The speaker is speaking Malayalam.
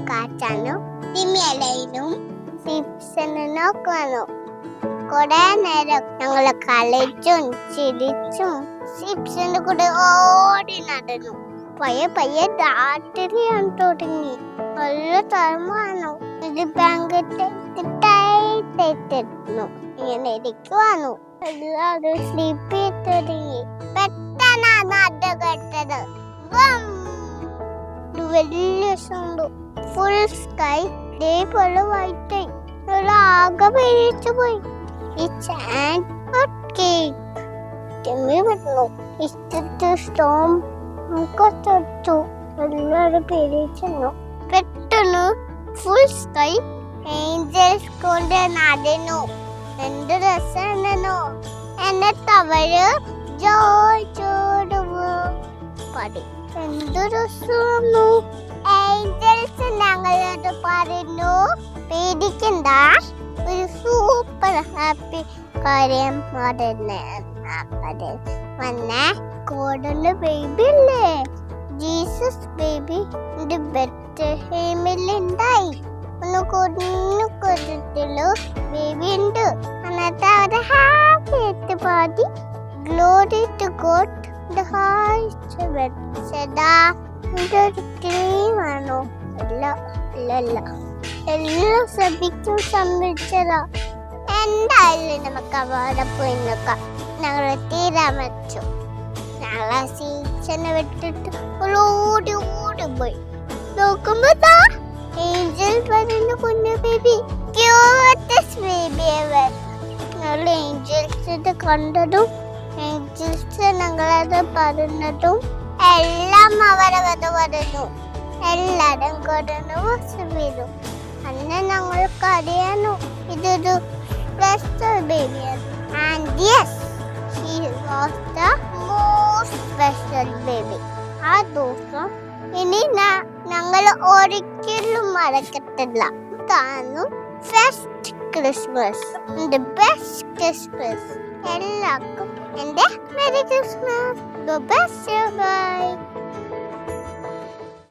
കാറ്റാനോ തിമിയലയിലും സിപ്സനൊക്കെ വന്നു. കുറെ നേരം ഞങ്ങള് കളിച്ചും ചിരിച്ചും സിപ്സിന്റെ കൂടെ ഓടി നടന്നു. പയ്യെ രാത്രിയാണ് തുടങ്ങി. നല്ല തരമാണോ ഇത് ബാങ്കെട്ടിട്ടായിരുന്നു. ഇങ്ങനെ ഇരിക്കുവാന്നു. എല്ലാവരും സ്ലീപ്പ് ചെയ്ത് തുടങ്ങി. പെട്ടെന്നാണ് അത് കേട്ടത്. വലിയ സൗണ്ട്. ഫുൾ സ്കൈ ഇതേപോലെ വൈറ്റായി. ആകെ പേടിച്ചു പോയി. ഈ സ്റ്റോം തൊട്ടു. എല്ലാവരും പേടിച്ചു. പെട്ടെന്ന് ഫുൾ സ്കൈ ഏഞ്ചൽസ് കൊണ്ട് നടന്നു. എന്ത് രസമാണെന്നോ. എന്നിട്ട് അവര് പാടി. എന്ത് രസമാണോ. ഏഞ്ചൽസ് ഞങ്ങളോട് പറഞ്ഞു, പേടിക്കണ്ട, ഒരു സൂപ്പർ ഹാപ്പി കാര്യം വന്ന കോടന്റെ ബേബി അല്ലേ, ജീസസ് ബേബി ബെത്ലഹേമിലുണ്ടായി. ഒന്ന് കുഞ്ഞു കൊച്ചിലോ ബേബി ഉണ്ട്. എന്നിട്ട് അവര് ഹാപ്പി ആയിട്ട് പാടി, glory to God the highest heaven. സദാ ഇതൊരു ക്രീമാണോ? അല്ല. എല്ലാം ശ്രദ്ധിക്കും സംഭവിച്ചതാ. എന്തായാലും നമുക്ക് അവിടെ പോയി നോക്കാം. ഞങ്ങള് തീരാമച്ചു. ഞങ്ങളെ സീസനെ വിട്ടിട്ട് ഓടി പോയി. നോക്കുമ്പോ ഏഞ്ചൽ പറയുന്ന കുഞ്ഞു ബേബി, ക്യൂട്ടസ്റ്റ് ബേബി എവർ. ഞങ്ങൾ ഏഞ്ചൽസിനെ കണ്ടതും ഏഞ്ചൽസ് ഞങ്ങളത് പറഞ്ഞതും എല്ലാം അവരെ കഥ പറഞ്ഞു. എല്ലാരും കടന്നു വരും. അന്ന് ഞങ്ങൾക്ക് അറിയാനോ ഇതൊരു സ്പെഷ്യൽ ബേബിയാണ്. And yes, she was the most special baby. ആ ദിവസം ഇനി ഞങ്ങൾ ഒരിക്കലും മറക്കത്തില്ല. കാരണം first Christmas, the best Christmas. എല്ലാവർക്കും എൻ്റെ മെരി ക്രിസ്മസ്. ബൈ.